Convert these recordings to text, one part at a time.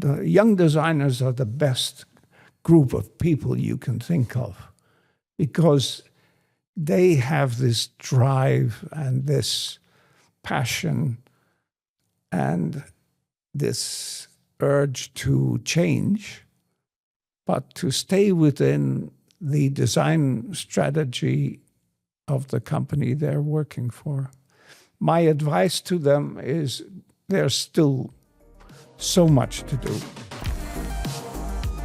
the young designers are the best group of people you can think of, because they have this drive and this passion and this urge to change, but to stay within the design strategy of the company they're working for. My advice to them is there's still so much to do.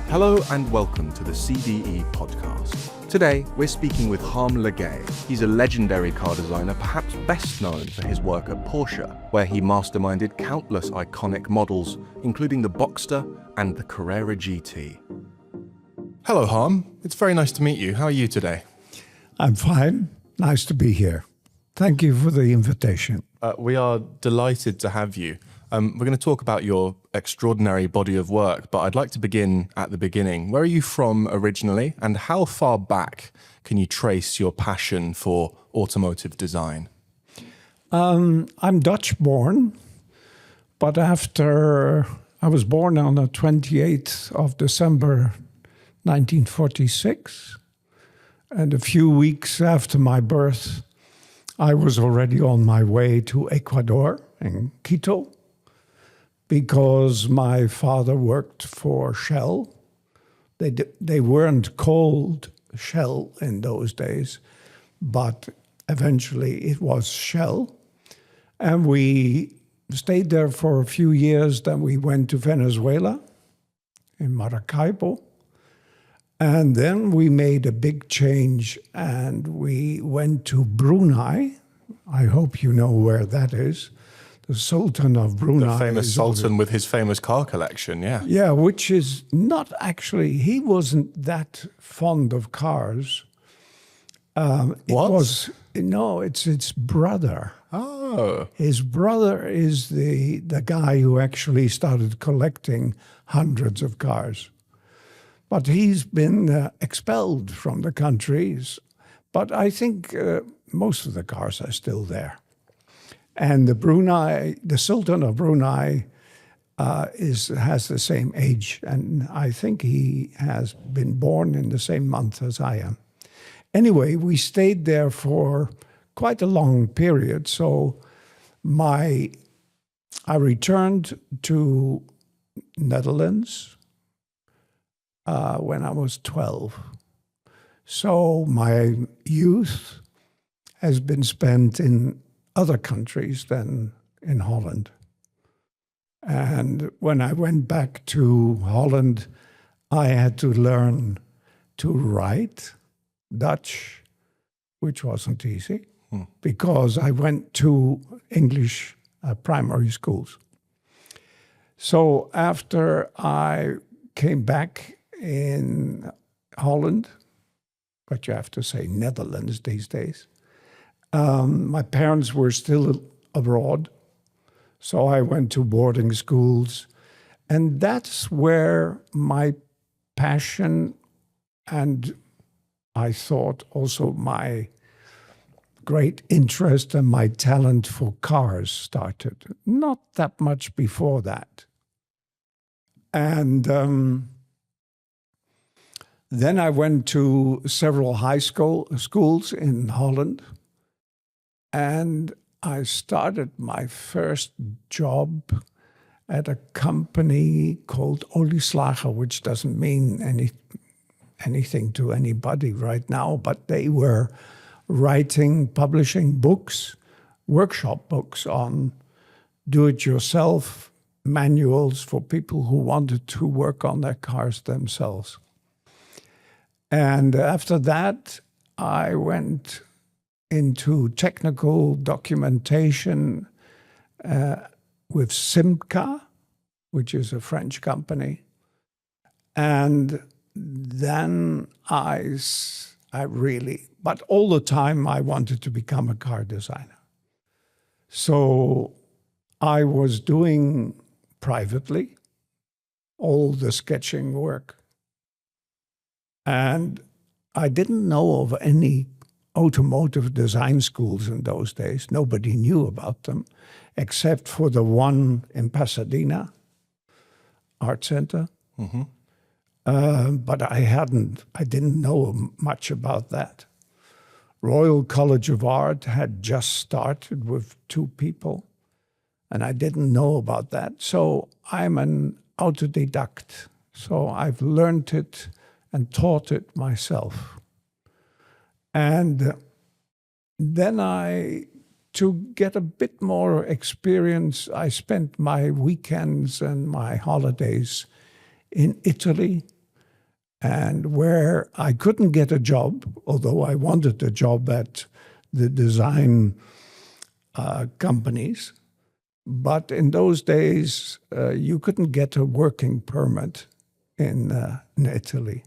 Hello and welcome to the CDE Podcast. Today, we're speaking with Harm Lagaay. He's a legendary car designer, perhaps best known for his work at Porsche, where he masterminded countless iconic models, including the Boxster and the Carrera GT. Hello, Harm. It's very nice to meet you. How are you today? I'm fine. Nice to be here. Thank you for the invitation. We are delighted to have you. We're going to talk about your extraordinary body of work, but I'd like to begin at the beginning. Where are you from originally, and how far back can you trace your passion for automotive design? I'm Dutch born, but after I was born on the 28th of December 1946, and a few weeks after my birth, I was already on my way to Ecuador in Quito, because my father worked for Shell. They weren't called Shell in those days, but eventually it was Shell. And we stayed there for a few years. Then we went to Venezuela, in Maracaibo. And then we made a big change and we went to Brunei. I hope you know where that is. The Sultan of Brunei. The famous Sultan with his famous car collection, yeah. Yeah, which is not actually, he wasn't that fond of cars. What? It's his brother. Oh. His brother is the guy who actually started collecting hundreds of cars. But he's been expelled from the countries. But I think most of the cars are still there. And the Sultan of Brunei has the same age. And I think he has been born in the same month as I am. Anyway, we stayed there for quite a long period. So I returned to Netherlands when I was 12. So my youth has been spent in other countries than in Holland. And when I went back to Holland, I had to learn to write Dutch, which wasn't easy, because I went to English primary schools. So after I came back in Holland, but you have to say Netherlands these days, my parents were still abroad, so I went to boarding schools, and that's where my passion and I thought also my great interest and my talent for cars started. Not that much before that. And then I went to several high schools in Holland. And I started my first job at a company called Olieslager, which doesn't mean anything to anybody right now, but they were publishing books, workshop books on do-it-yourself manuals for people who wanted to work on their cars themselves. And after that, I went into technical documentation with Simca, which is a French company. And then but all the time I wanted to become a car designer. So I was doing privately all the sketching work. And I didn't know of any automotive design schools in those days. Nobody knew about them, except for the one in Pasadena. art center. But I didn't know much about that. Royal College of Art had just started with 2 people, and I didn't know about that. So I'm an autodidact. So I've learned it and taught it myself. And then to get a bit more experience, I spent my weekends and my holidays in Italy, and where I couldn't get a job, although I wanted a job at the design companies. But in those days, you couldn't get a working permit in Italy,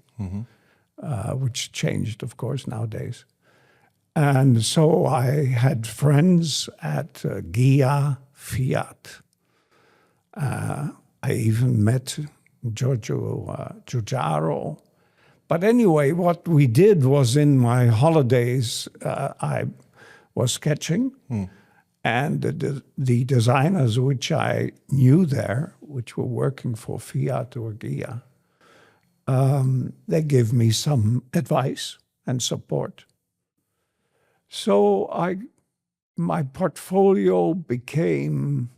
which changed, of course, nowadays. And so I had friends at Ghia, Fiat. I even met Giorgio Giugiaro. But anyway, what we did was in my holidays, I was sketching. And the designers which I knew there, which were working for Fiat or Ghia, they gave me some advice and support. So my portfolio became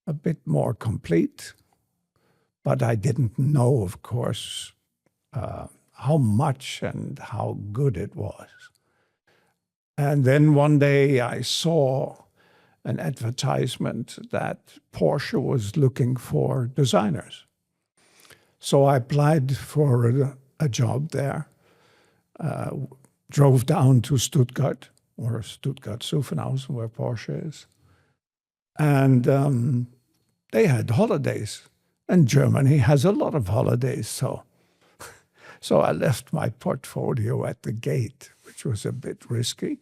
a bit more complete, but I didn't know, of course, how much and how good it was. And then one day I saw an advertisement that Porsche was looking for designers. So I applied for a job there, drove down to Stuttgart, or Stuttgart-Zuffenhausen, where Porsche is. And they had holidays. And Germany has a lot of holidays, so I left my portfolio at the gate, which was a bit risky.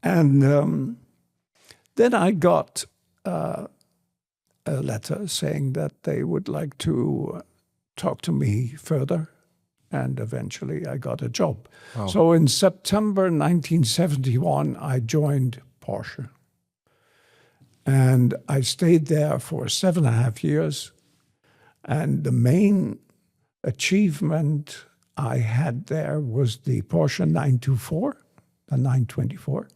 And then I got a letter saying that they would like to talk to me further, and eventually I got a job. Wow. So in September 1971, I joined Porsche. And I stayed there for 7.5 years. And the main achievement I had there was the Porsche 924, the 924.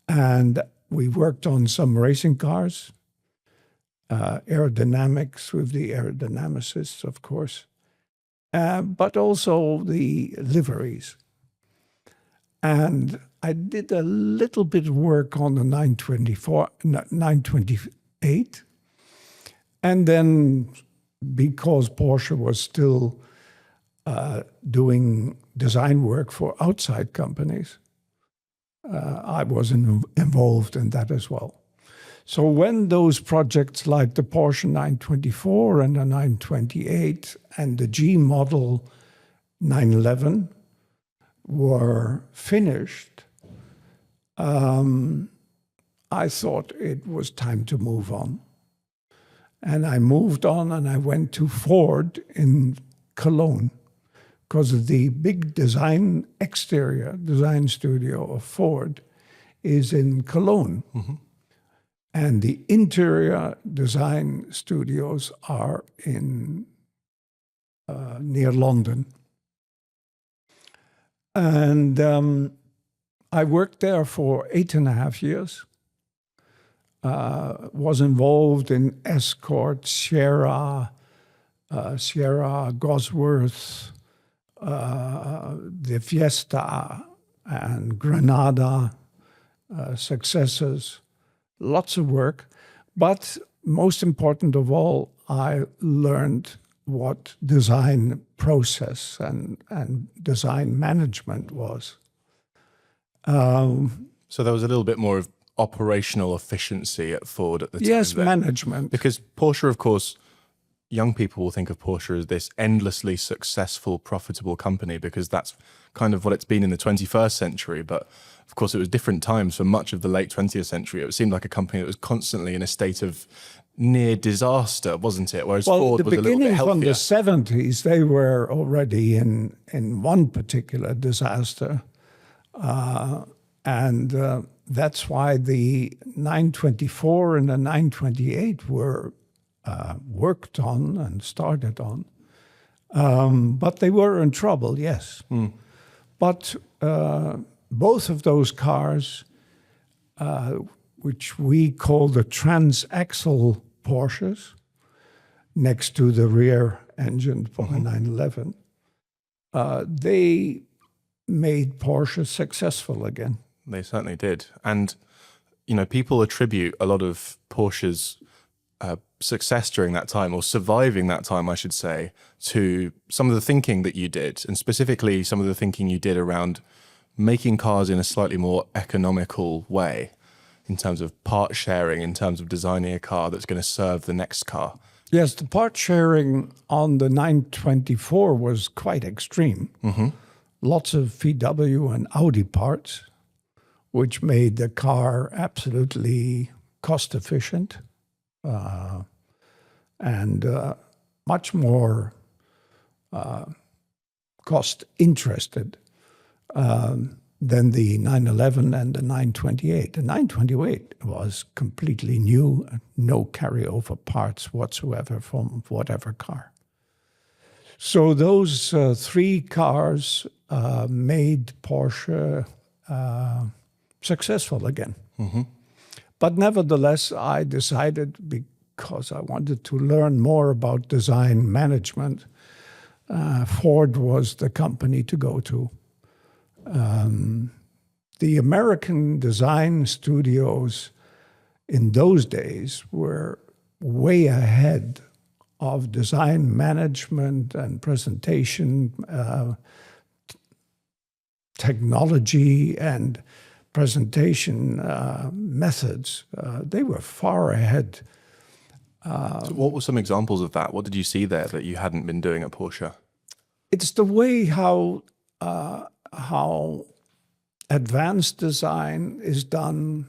And we worked on some racing cars, aerodynamics with the aerodynamicists, of course, but also the liveries. And I did a little bit of work on the 928. And then, because Porsche was still doing design work for outside companies, I was involved in that as well. So when those projects like the Porsche 924 and the 928 and the G model 911 were finished, I thought it was time to move on. And I moved on and I went to Ford in Cologne, because the big exterior design studio of Ford is in Cologne. And the interior design studios are in near London. And I worked there for 8.5 years. Was involved in Escort, Sierra, Gosworth, the Fiesta and Granada successors. Lots of work. But most important of all, I learned what design process and design management was. So there was a little bit more of operational efficiency at Ford at the time. Yes, management. Because Porsche, of course, young people will think of Porsche as this endlessly successful, profitable company, because that's kind of what it's been in the 21st century. But of course, it was different times for much of the late 20th century. It seemed like a company that was constantly in a state of near disaster, wasn't it? Whereas Ford was a little bit healthier. From the 70s, they were already in one particular disaster. And that's why the 924 and the 928 were worked on and started on. But they were in trouble, yes. But both of those cars, which we call the transaxle Porsches, next to the rear engine Porsche 911, they made Porsche successful again. They certainly did. And, you know, people attribute a lot of Porsche's success during that time, or surviving that time, I should say, to some of the thinking that you did, and specifically some of the thinking you did around making cars in a slightly more economical way, in terms of part sharing, in terms of designing a car that's going to serve the next car. Yes, the part sharing on the 924 was quite extreme. Lots of VW and Audi parts, which made the car absolutely cost efficient and much more cost interested than the 911 and the 928. The 928 was completely new, no carryover parts whatsoever from whatever car. So those three cars made Porsche successful again. But nevertheless, I decided, because I wanted to learn more about design management, Ford was the company to go to. The American design studios in those days were way ahead of design management and presentation technology and presentation methods. They were far ahead. So what were some examples of that? What did you see there that you hadn't been doing at Porsche? It's the way how advanced design is done,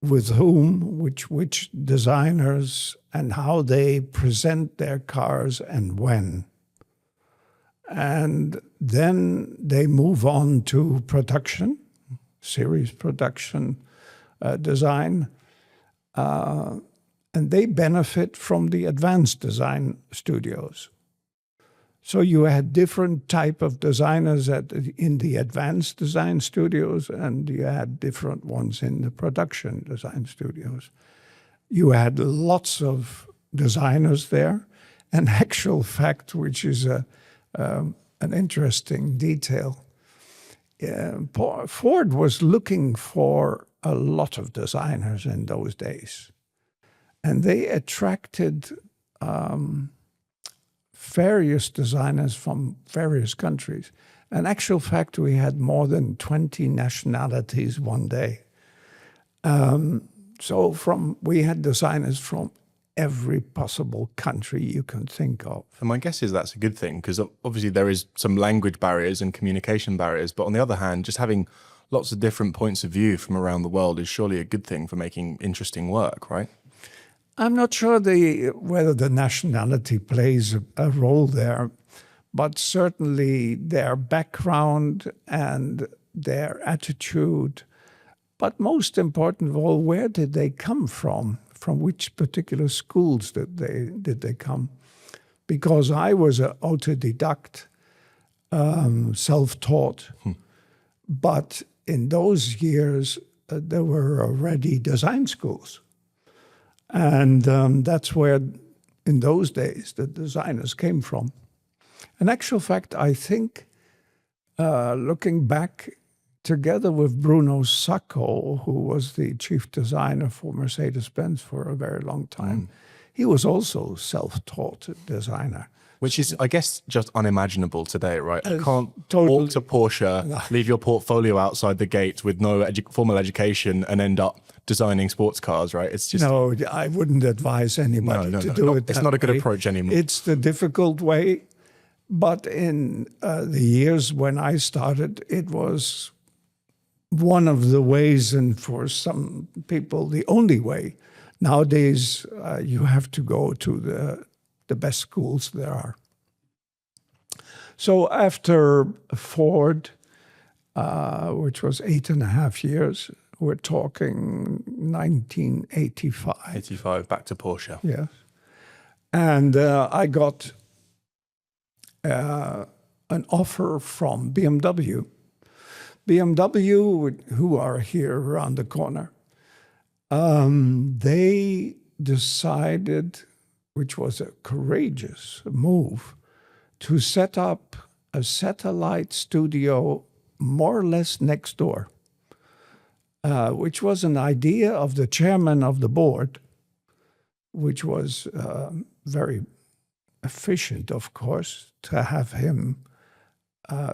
with whom, which designers, and how they present their cars and when. And then they move on to production, series production design, and they benefit from the advanced design studios. So you had different type of designers in the advanced design studios, and you had different ones in the production design studios. You had lots of designers there. An actual fact, which is an interesting detail, Ford was looking for a lot of designers in those days. And they attracted various designers from various countries. In actual fact, we had more than 20 nationalities one day. We had designers from every possible country you can think of. And my guess is that's a good thing, because obviously there is some language barriers and communication barriers, but on the other hand, just having lots of different points of view from around the world is surely a good thing for making interesting work, right? I'm not sure whether the nationality plays a role there, but certainly their background and their attitude. But most important of all, where did they come from? From which particular schools did they come? Because I was an autodidact, self-taught, but in those years there were already design schools. And that's where, in those days, the designers came from. In actual fact, I think, looking back, together with Bruno Sacco, who was the chief designer for Mercedes-Benz for a very long time, he was also self-taught designer. Which is, I guess, just unimaginable today, right? You can't totally. walk to Porsche, leave your portfolio outside the gate with no formal education and end up designing sports cars, right? It's just... No, I wouldn't advise anybody to do it. It's not a good approach anymore. It's the difficult way. But in the years when I started, it was one of the ways, and for some people, the only way. Nowadays, you have to go to the best schools there are. So after Ford, which was 8.5 years, we're talking 1985. 85, back to Porsche. Yes. And I got an offer from BMW. BMW, who are here around the corner, they decided, which was a courageous move, to set up a satellite studio more or less next door, which was an idea of the chairman of the board, which was very efficient, of course, to have him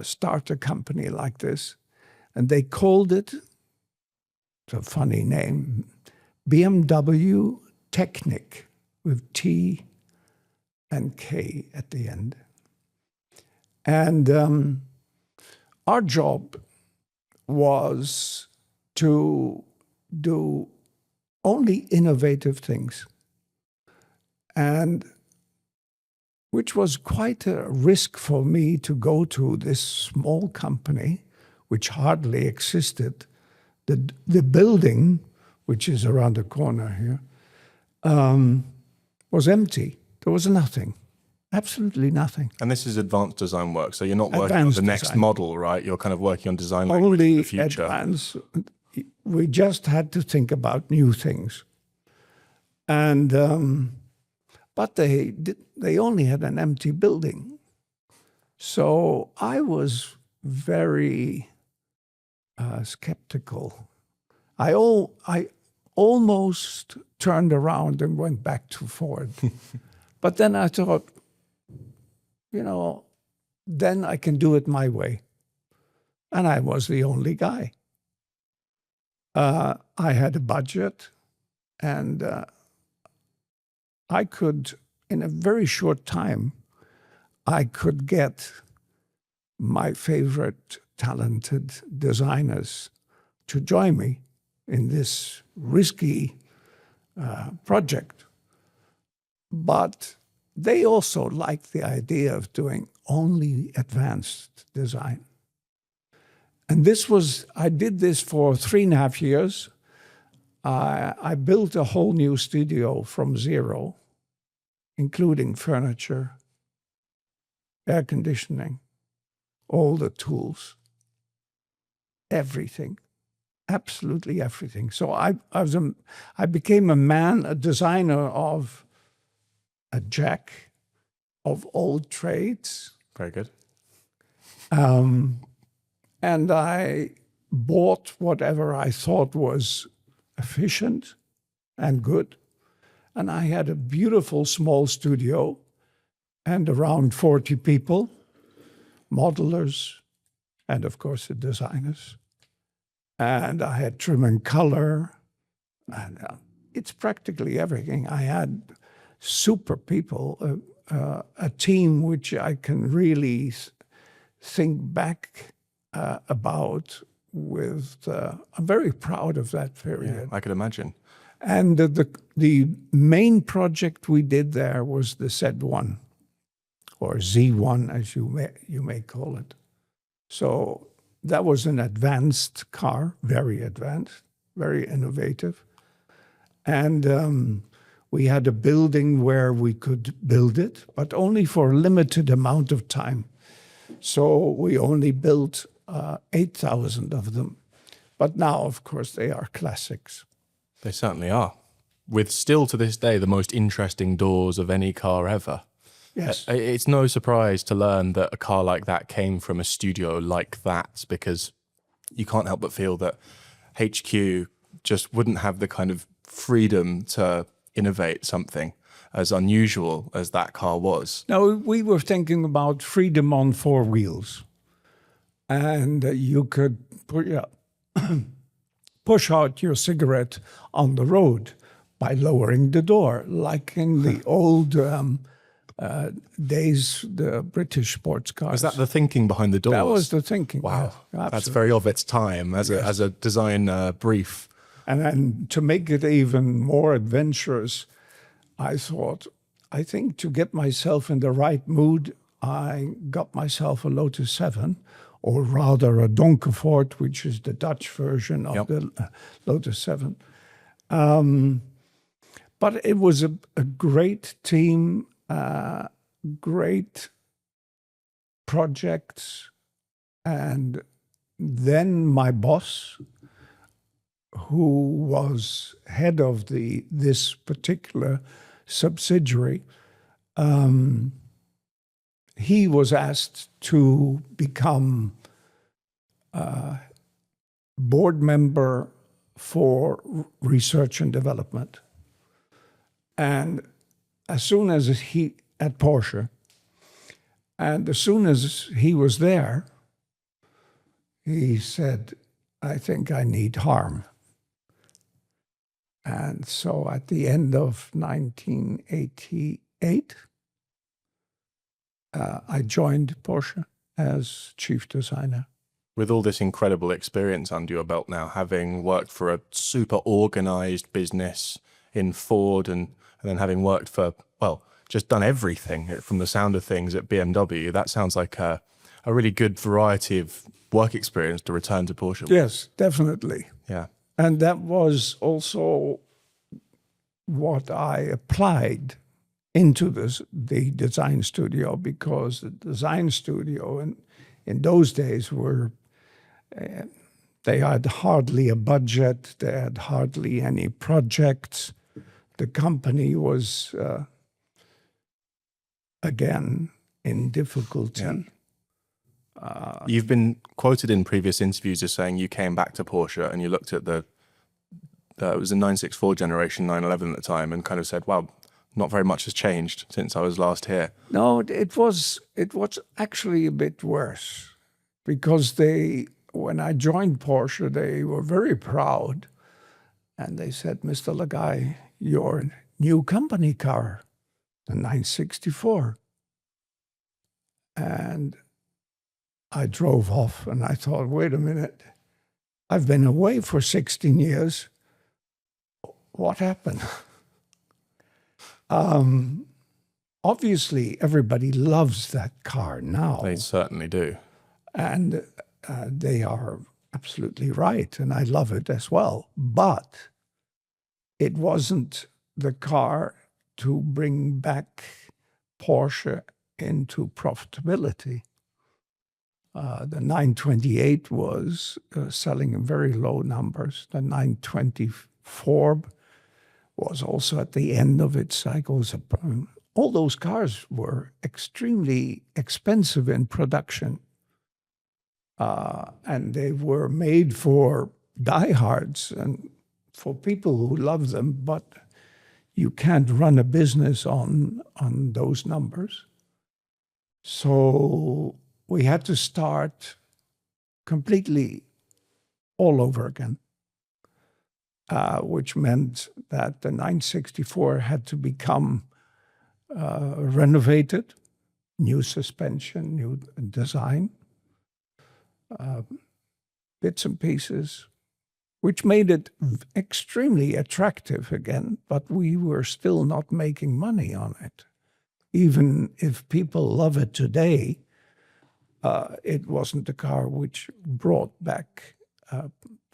start a company like this. And they called it, it's a funny name, BMW Technik, with T and K at the end. And our job was to do only innovative things, and which was quite a risk for me to go to this small company, which hardly existed. The building, which is around the corner here, was empty. There was nothing, absolutely nothing. And this is advanced design work, so you're not working on Advanced the next design. model, right? You're kind of working on design language Only for the future. advance. We just had to think about new things. And but they only had an empty building. So I was very skeptical. I almost turned around and went back to Ford. But then I thought, then I can do it my way. And I was the only guy. I had a budget, and I could, in a very short time, I could get my favorite talented designers to join me in this risky project. But they also liked the idea of doing only advanced design. And I did this for 3.5 years. I built a whole new studio from zero, including furniture, air conditioning, all the tools, everything, absolutely everything. So I became a designer of a jack of all trades. Very good. And I bought whatever I thought was efficient and good. And I had a beautiful small studio and around 40 people, modelers, and of course the designers. And I had trim and color, and it's practically everything. I had super people, a team which I can really think back about with, I'm very proud of that period. Yeah, I could imagine. And the main project we did there was the Z1, or Z1 as you may call it. So that was an advanced car, very advanced, very innovative. And we had a building where we could build it, but only for a limited amount of time. So we only built 8,000 of them. But now, of course, they are classics. They certainly are. With still to this day the most interesting doors of any car ever. Yes. It's no surprise to learn that a car like that came from a studio like that, because you can't help but feel that HQ just wouldn't have the kind of freedom to innovate something as unusual as that car was. Now, we were thinking about freedom on 4 wheels. And you could push out your cigarette on the road by lowering the door, like in the old days, the British sports cars. Was that the thinking behind the doors? That was the thinking. Wow, yeah, that's very of its time as a design brief. And then to make it even more adventurous, I think to get myself in the right mood, I got myself a Lotus 7, or rather a Donkervoort, which is the Dutch version of the Lotus 7. But it was a great team, great projects. And then my boss, who was head of this particular subsidiary, he was asked to become board member for research and development. And as soon as he, at Porsche, and as soon as he was there, he said, I think I need Harm. And so at the end of 1988, I joined Porsche as chief designer. With all this incredible experience under your belt now, having worked for a super organized business in Ford and then having worked for, well, just done everything from the sound of things at BMW, that sounds like a really good variety of work experience to return to Porsche. Yes, definitely. Yeah. And that was also what I applied into the design studio, because the design studio in those days were, they had hardly a budget, they had hardly any projects. The company was, again, in difficulty. Yeah. You've been quoted in previous interviews as saying you came back to Porsche and you looked at it was a 964 generation 911 at the time and kind of said, wow, not very much has changed since I was last here. No, it was actually a bit worse, because when I joined Porsche, they were very proud, and they said, Mr. Lagaay, your new company car, the 964. And I drove off and I thought, wait a minute, I've been away for 16 years. What happened? Obviously, everybody loves that car now. They certainly do. And they are absolutely right, and I love it as well. But it wasn't the car to bring back Porsche into profitability. The 928 was selling in very low numbers. The 924 was also at the end of its cycle. All those cars were extremely expensive in production. And they were made for diehards and for people who love them, but you can't run a business on those numbers. So we had to start completely all over again, which meant that the 964 had to become renovated, new suspension, new design, bits and pieces, which made it extremely attractive again, but we were still not making money on it. Even if people love it today, it wasn't the car which brought back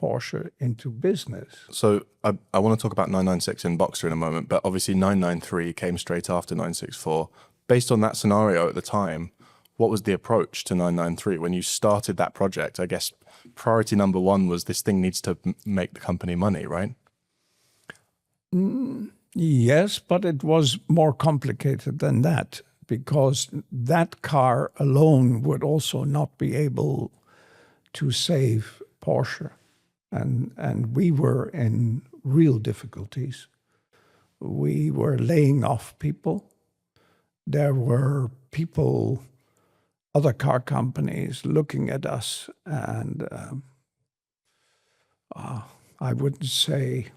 Porsche into business. So I want to talk about 996 in Boxster in a moment, but obviously 993 came straight after 964. Based on that scenario at the time, what was the approach to 993 when you started that project? I guess priority number one was this thing needs to make the company money, right? Yes, but it was more complicated than that, because that car alone would also not be able to save Porsche. And we were in real difficulties. We were laying off people. There were people, other car companies, looking at us, and I wouldn't say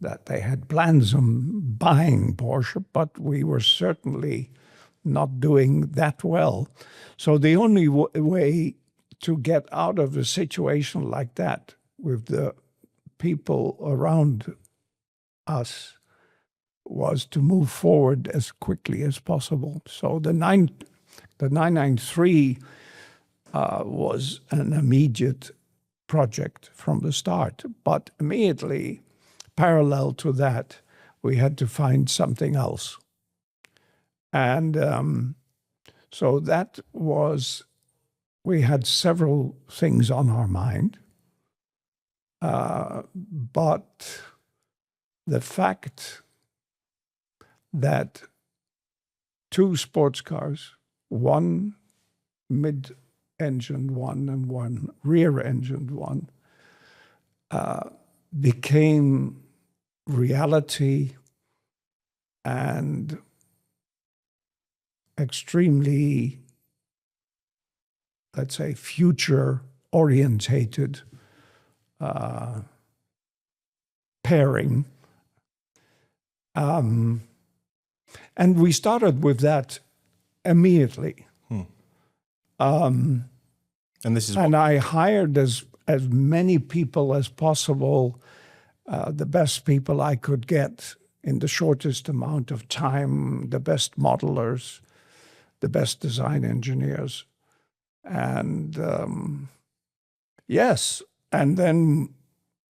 that they had plans on buying Porsche, but we were certainly not doing that well. So the only way to get out of a situation like that with the people around us was to move forward as quickly as possible. So the 993 was an immediate project from the start, but immediately parallel to that we had to find something else. And so that was, we had several things on our mind. But the fact that two sports cars, one mid-engined one and one rear-engined one, became reality and extremely, let's say, future-orientated pairing. And we started with that immediately. And this is And I hired as many people as possible, the best people I could get in the shortest amount of time, the best modelers, the best design engineers. And yes, and then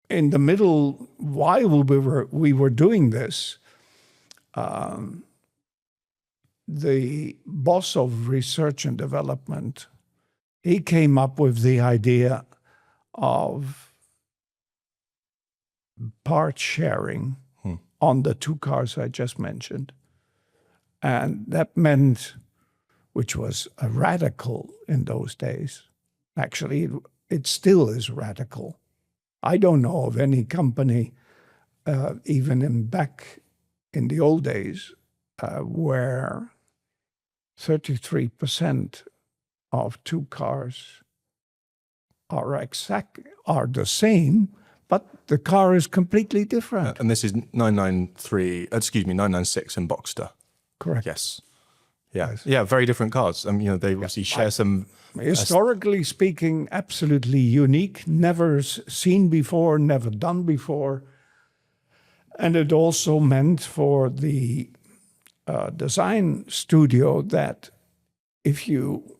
in the middle, while we were doing this, the boss of research and development, he came up with the idea of part sharing on the two cars I just mentioned. And that meant, which was a radical in those days, actually, it still is radical. I don't know of any company, even back in the old days, where 33% of two cars are the same, but the car is completely different. and this is 996 in Boxster. Correct. Yes. Yeah. Yes. Yeah, very different cars. They obviously share some. Historically speaking, absolutely unique, never seen before, never done before. And it also meant for the design studio that if you,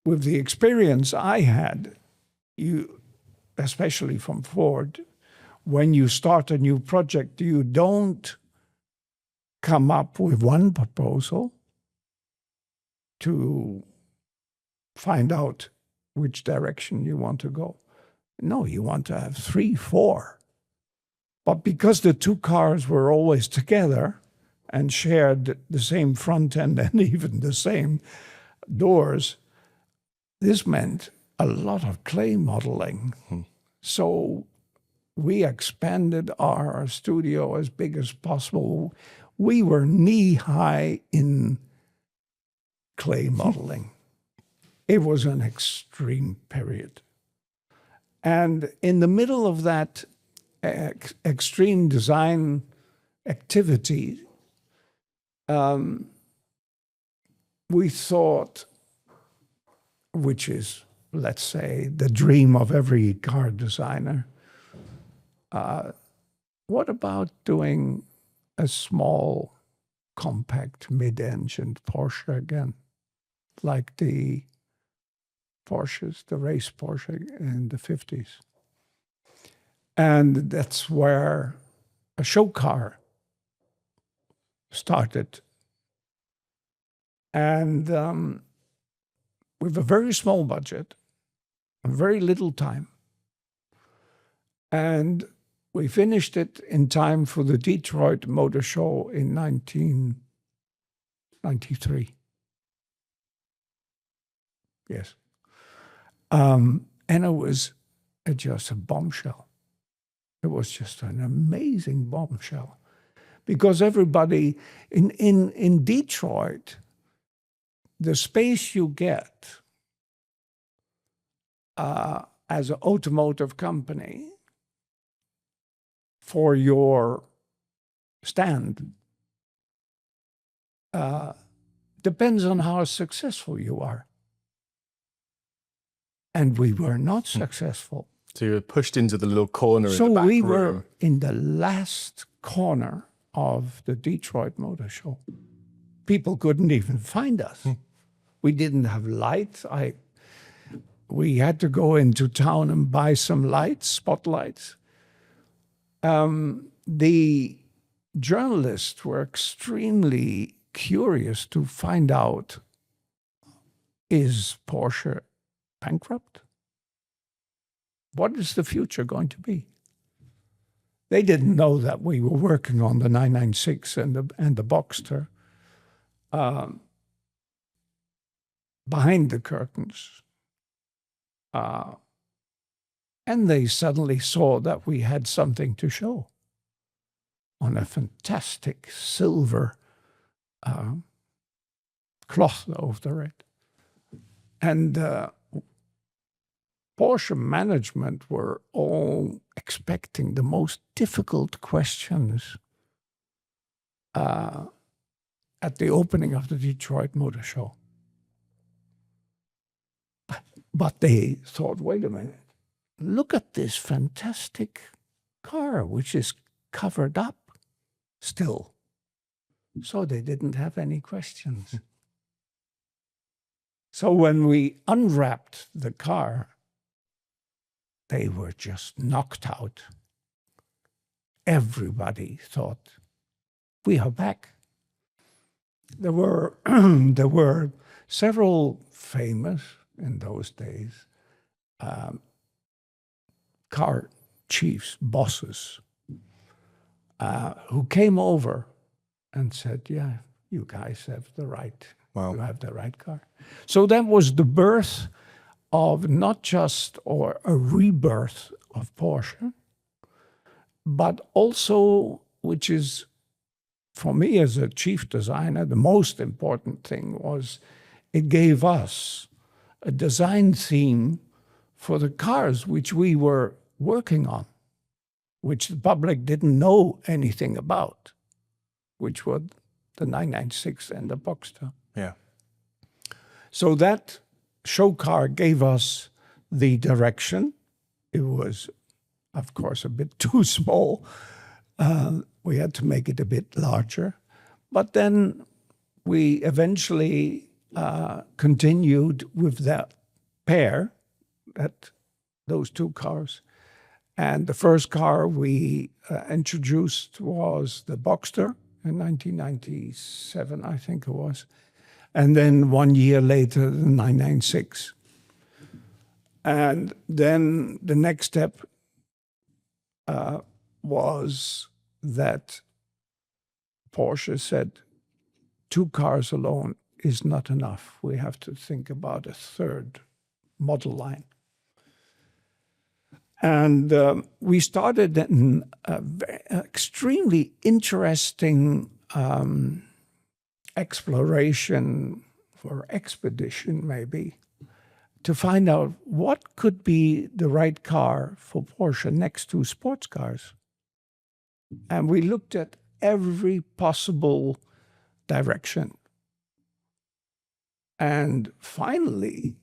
with the experience I had, you, especially from Ford, when you start a new project, you don't come up with one proposal to find out which direction you want to go. No, you want to have 3, 4. But because the two cars were always together and shared the same front end and even the same doors, this meant a lot of clay modeling. So we expanded our studio as big as possible. We were knee-high in clay modeling. It was an extreme period. And in the middle of that extreme design activity, we thought, which is, let's say, the dream of every car designer, what about doing a small, compact, mid-engined Porsche again, like the Porsches, the race Porsche in the 50s? And that's where a show car started. And with a very small budget, very little time. And we finished it in time for the Detroit Motor Show in 1993. Yes. And it was just a bombshell. It was just an amazing bombshell. Because everybody in Detroit, the space you get as an automotive company for your stand depends on how successful you are. And we were not successful. So you were pushed into the little corner in So the back we room. were in the last corner of the Detroit Motor Show. People couldn't even find us. We didn't have lights. We had to go into town and buy some lights, spotlights. The journalists were extremely curious to find out, is Porsche bankrupt? What is the future going to be? They didn't know that we were working on the 996 and the Boxster behind the curtains. And they suddenly saw that we had something to show on a fantastic silver cloth over it. And Porsche management were all expecting the most difficult questions at the opening of the Detroit Motor Show. But they thought, wait a minute, look at this fantastic car, which is covered up still. So they didn't have any questions. So when we unwrapped the car, they were just knocked out. Everybody thought, we are back. There were several famous, in those days, car chiefs, bosses, who came over and said, yeah, you guys have the right, you have the right car. So that was the birth of not just or a rebirth of Porsche, but also, which is, for me as a chief designer, the most important thing was it gave us a design theme for the cars which we were working on, which the public didn't know anything about, which were the 996 and the Boxster. Yeah. So that show car gave us the direction. It was, of course, a bit too small. We had to make it a bit larger. But then we eventually continued with that pair, those two cars. And the first car we introduced was the Boxster in 1997, I think it was. And then 1 year later, the 996. And then the next step was that Porsche said, 2 cars alone is not enough. We have to think about a third model line. And we started an extremely interesting exploration or expedition, maybe, to find out what could be the right car for Porsche next to sports cars. And we looked at every possible direction. And finally,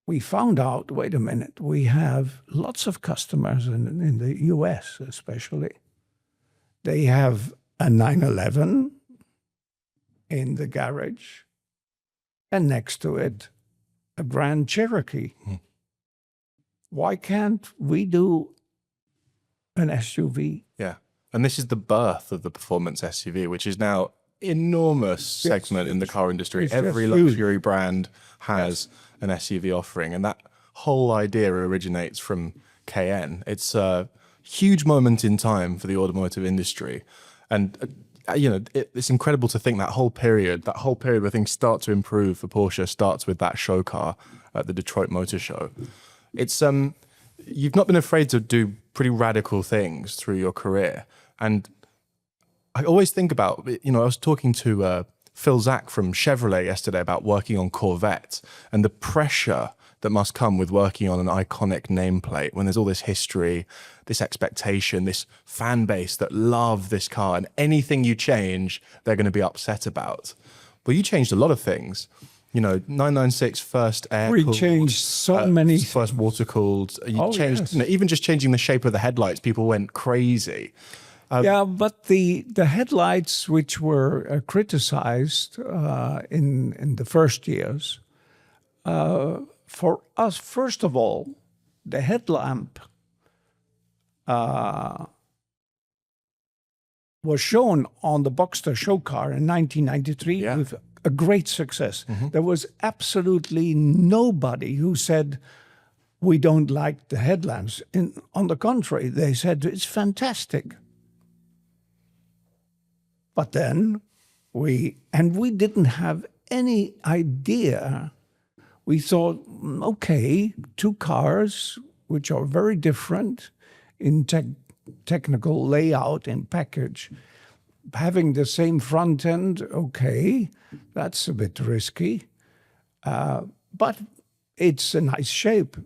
we found out, wait a minute, we have lots of customers in the US especially. They have a 911 in the garage, and next to it, a Grand Cherokee. Why can't we do an SUV? Yeah. And this is the birth of the performance SUV, which is now enormous segment in the car industry. Every luxury brand has an SUV offering, and that whole idea originates from Cayenne. It's a huge moment in time for the automotive industry, and it's incredible to think that whole period where things start to improve for Porsche starts with that show car at the Detroit Motor Show. It's you've not been afraid to do pretty radical things through your career, and I always think about, I was talking to Phil Zach from Chevrolet yesterday about working on Corvette and the pressure that must come with working on an iconic nameplate when there's all this history, this expectation, this fan base that love this car, and anything you change, they're going to be upset about. Well, you changed a lot of things. 996 first air We changed so many first water cooled. You changed, yes. Even just changing the shape of the headlights, people went crazy. Yeah, but the headlights, which were criticized in the first years, for us, first of all, the headlamp was shown on the Boxster show car in 1993 Yeah. with a great success. There was absolutely nobody who said, we don't like the headlamps. On the contrary, they said, it's fantastic. But then we didn't have any idea. We thought, okay, two cars which are very different in technical layout and package, having the same front end, okay, that's a bit risky, but it's a nice shape.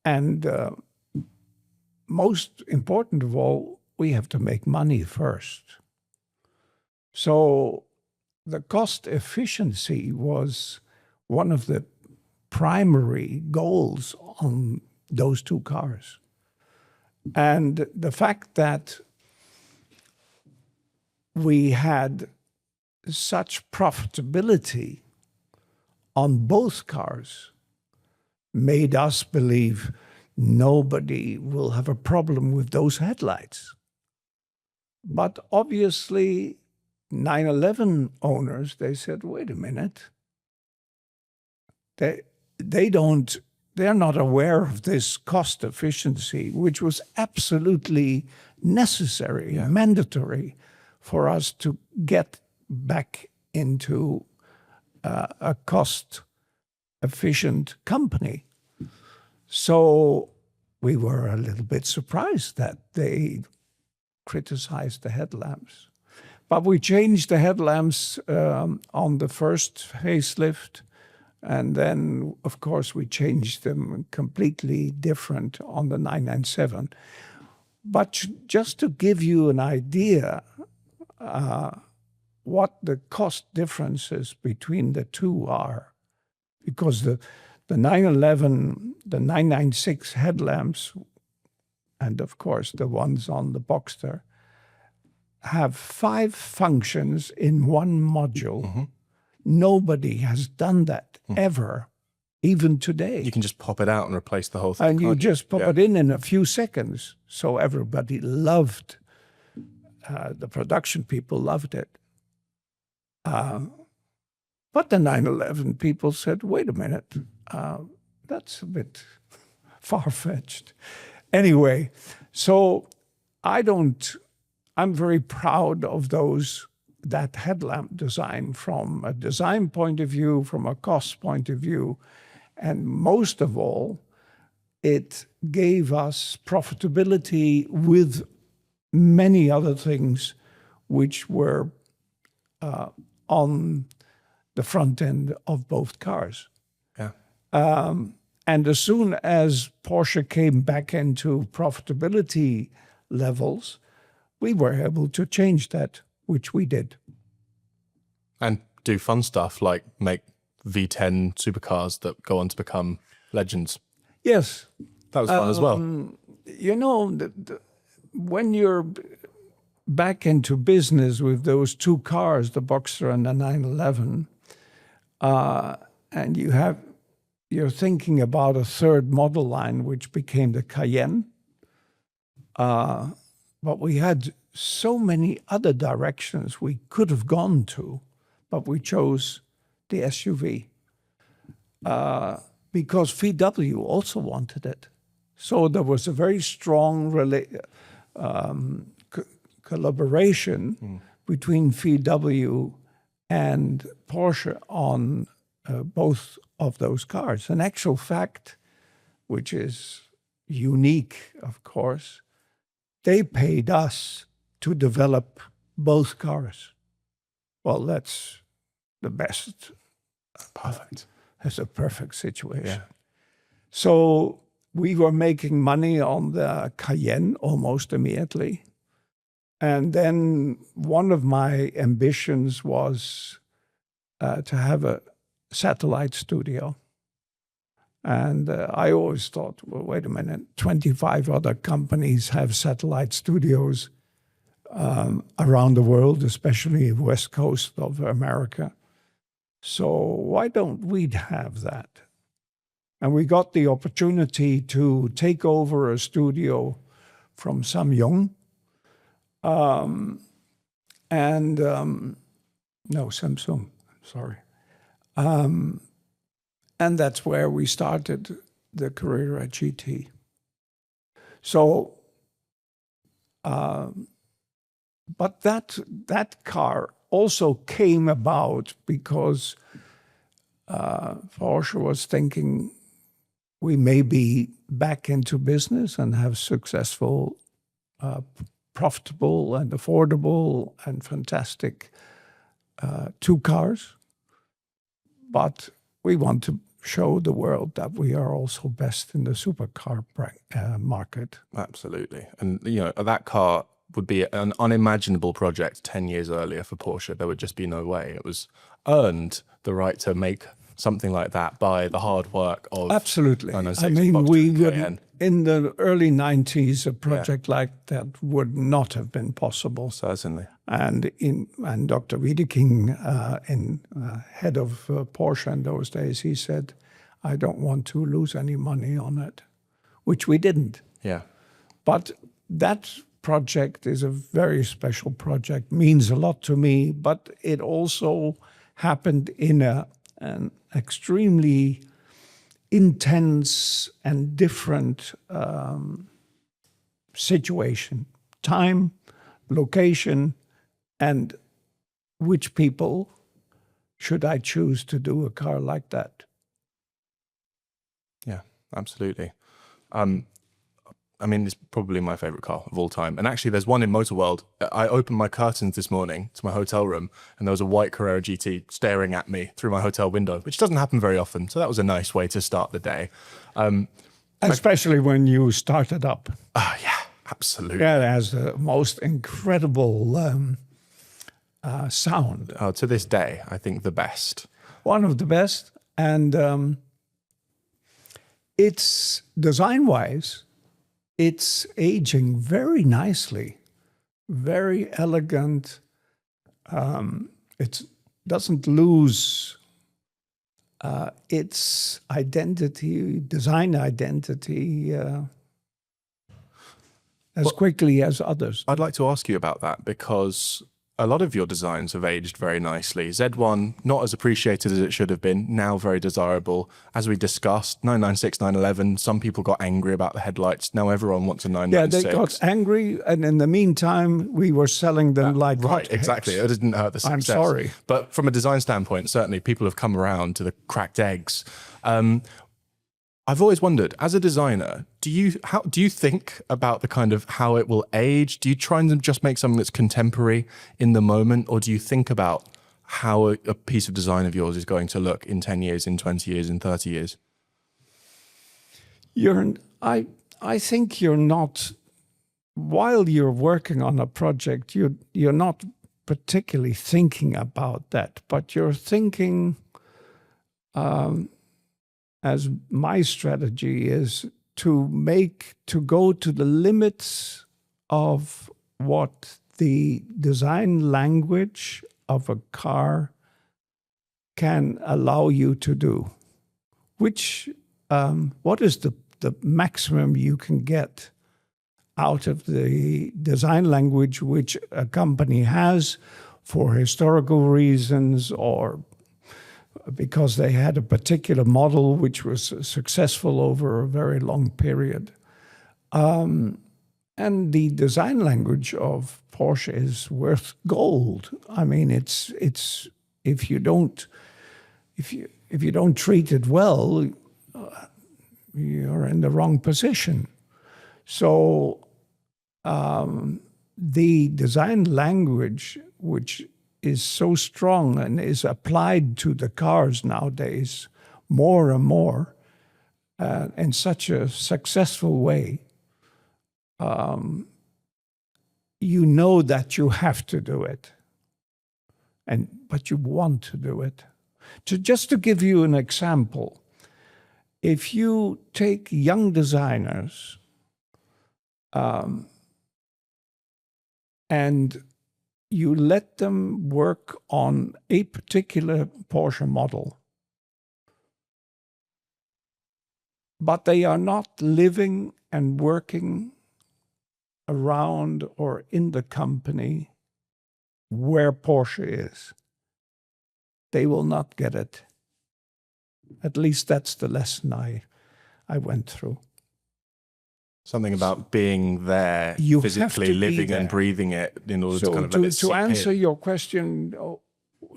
And most important of all, we have to make money first. So the cost efficiency was one of the primary goals on those two cars. And the fact that we had such profitability on both cars made us believe nobody will have a problem with those headlights. But obviously, 911 owners, they said, wait a minute. They're not aware of this cost efficiency, which was absolutely necessary, mandatory for us to get back into a cost-efficient company. So we were a little bit surprised that they criticized the headlamps. But we changed the headlamps on the first facelift. And then, of course, we changed them completely different on the 997. But just to give you an idea what the cost differences between the two are, because the 911, the 996 headlamps, and of course the ones on the Boxster, have 5 functions in one module. Mm-hmm. Nobody has done that ever, even today. You can just pop it out and replace the whole thing. And you just pop it in a few seconds. So everybody loved, the production people loved it. But the 911 people said, wait a minute, that's a bit far-fetched. Anyway, so I'm very proud of that headlamp design from a design point of view, from a cost point of view, and most of all, it gave us profitability with many other things which were on the front end of both cars. Yeah. And as soon as Porsche came back into profitability levels, we were able to change that, which we did. And do fun stuff like make V10 supercars that go on to become legends. Yes. That was fun as well. You know, when you're back into business with those two cars, the Boxster and the 911, and you're thinking about a third model line, which became the Cayenne. But we had so many other directions we could have gone to, but we chose the SUV because VW also wanted it. So there was a very strong collaboration between VW and Porsche on both of those cars. An actual fact, which is unique, of course, they paid us to develop both cars. Well, that's the best. Perfect. That's a perfect situation. Yeah. So we were making money on the Cayenne almost immediately. And then one of my ambitions was to have a satellite studio. And I always thought, well, wait a minute, 25 other companies have satellite studios around the world, especially the west coast of America. So why don't we have that? And we got the opportunity to take over a studio from Samyang. and no, Samsung, sorry. And that's where we started the career at GT. So, but that car also came about because Porsche was thinking we may be back into business and have successful, profitable and affordable and fantastic two cars. But we want to show the world that we are also best in the supercar market. Absolutely. And, you know, that car would be an unimaginable project 10 years earlier for Porsche. There would just be no way. It was earned the right to make something like that by the hard work of... Absolutely. I mean, Boxster, in the early 90s, a project like that would not have been possible. Certainly. And Dr. Wiedeking, head of Porsche in those days, he said, I don't want to lose any money on it, which we didn't. Yeah. But that project is a very special project, means a lot to me, but it also happened in an extremely intense and different situation, time, location, and which people should I choose to do a car like that? Yeah, absolutely. I mean, it's probably my favorite car of all time. And actually, there's one in Motor World. I opened my curtains this morning to my hotel room, and there was a white Carrera GT staring at me through my hotel window, which doesn't happen very often. So that was a nice way to start the day. Especially when you start it up. Yeah, absolutely. Yeah, it has the most incredible sound. To this day, I think the best. One of the best. And it's design-wise, it's aging very nicely, very elegant. It doesn't lose its identity, design identity, as quickly as others. I'd like to ask you about that because a lot of your designs have aged very nicely. Z1, not as appreciated as it should have been, now very desirable. As we discussed, 996, 911, some people got angry about the headlights. Now everyone wants a 996. Yeah, they got angry, and in the meantime, we were selling them like right, hotcakes. exactly. It didn't hurt the success. I'm sorry. But from a design standpoint, certainly people have come around to the cracked eggs. I've always wondered, as a designer, do you think about the kind of how it will age? Do you try and just make something that's contemporary in the moment, or do you think about how a piece of design of yours is going to look in 10 years, in 20 years, in 30 years? I think you're not, while you're working on a project, you're not particularly thinking about that, but you're thinking, as my strategy is to go to the limits of what the design language of a car can allow you to do. What is the maximum you can get out of the design language which a company has for historical reasons or because they had a particular model which was successful over a very long period. And the design language of Porsche is worth gold. I mean, it's if you don't treat it well, you're in the wrong position. So the design language, which is so strong and is applied to the cars nowadays more and more in such a successful way, you know that you have to do it, but you want to do it. Just to give you an example, if you take young designers and you let them work on a particular Porsche model, but they are not living and working around or in the company where Porsche is. They will not get it. At least that's the lesson I went through. Something about being there, You have physically to be living and there. breathing it in order to kind of let it To seep answer in. your question,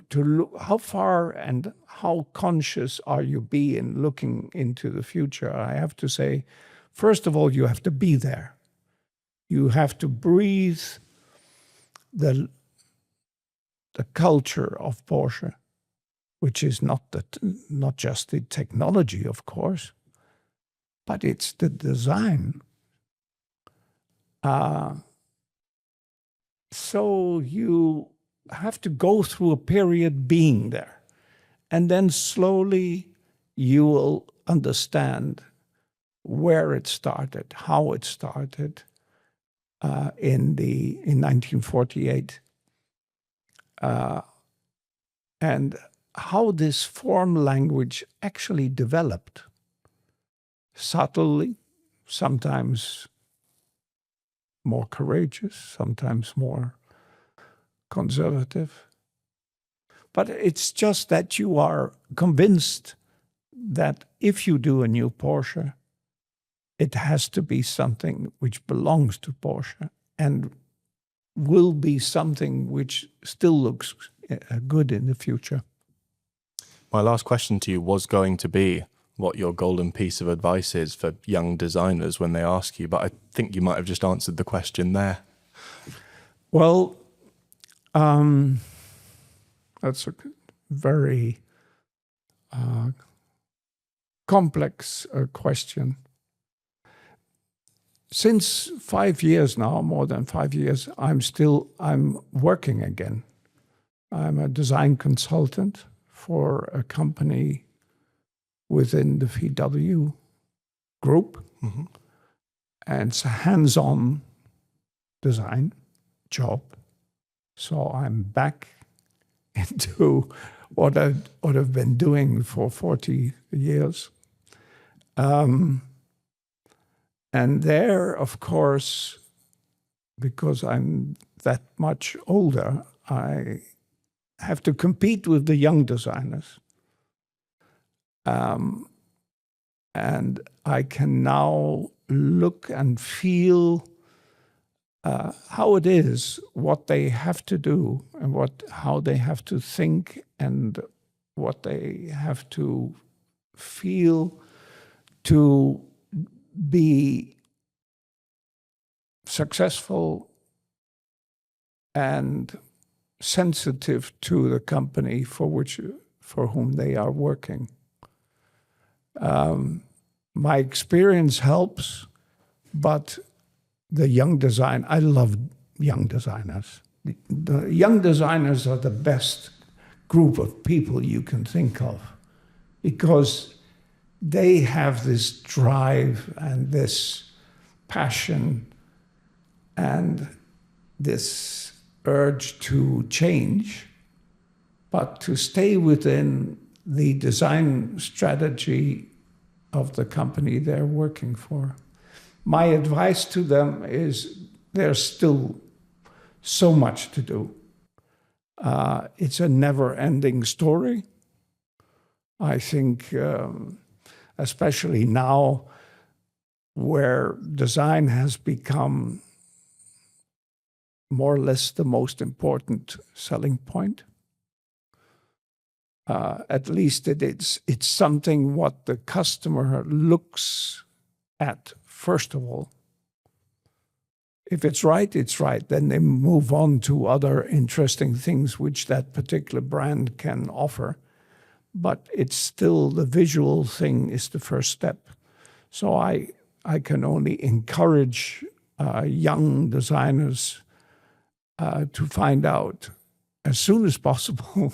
to look how far and how conscious are you being looking into the future, I have to say, first of all, you have to be there. You have to breathe the culture of Porsche, which is not just the technology, of course, but it's the design. So you have to go through a period being there, and then slowly you will understand where it started, how it started in 1948, and how this form language actually developed subtly, sometimes more courageous, sometimes more conservative. But it's just that you are convinced that if you do a new Porsche, it has to be something which belongs to Porsche and will be something which still looks good in the future. My last question to you was going to be what your golden piece of advice is for young designers when they ask you, but I think you might have just answered the question there. Well, that's a very complex question. Since 5 years now, more than 5 years, I'm working again. I'm a design consultant for a company within the VW group. Mm-hmm. And it's a hands-on design job. So I'm back into what I've been doing for 40 years. And there, of course, because I'm that much older, I have to compete with the young designers. And I can now look and feel how it is, what they have to do, and how they have to think, and what they have to feel to be successful and sensitive to the company for whom they are working. My experience helps, but the young design, I love young designers. The young designers are the best group of people you can think of, because they have this drive and this passion and this urge to change, but to stay within the design strategy of the company they're working for. My advice to them is there's still so much to do. It's a never-ending story. I think, especially now, where design has become more or less the most important selling point. At least it's something what the customer looks at first of all. If it's right, it's right. Then they move on to other interesting things which that particular brand can offer. But it's still the visual thing is the first step. So I can only encourage young designers to find out as soon as possible,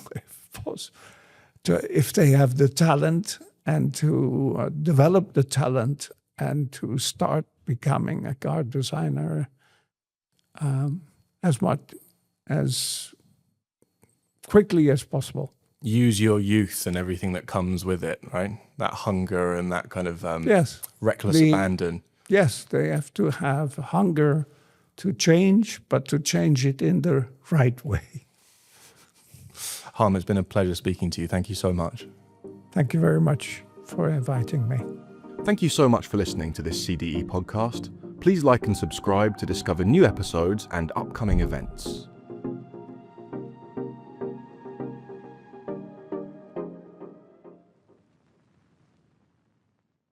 if they have the talent, and to develop the talent and to start becoming a car designer as quickly as possible. Use your youth and everything that comes with it, right? That hunger and that kind of Yes. reckless abandon. Yes, they have to have hunger to change, but to change it in the right way. Harm, it's been a pleasure speaking to you. Thank you so much. Thank you very much for inviting me. Thank you so much for listening to this CDE podcast. Please like and subscribe to discover new episodes and upcoming events.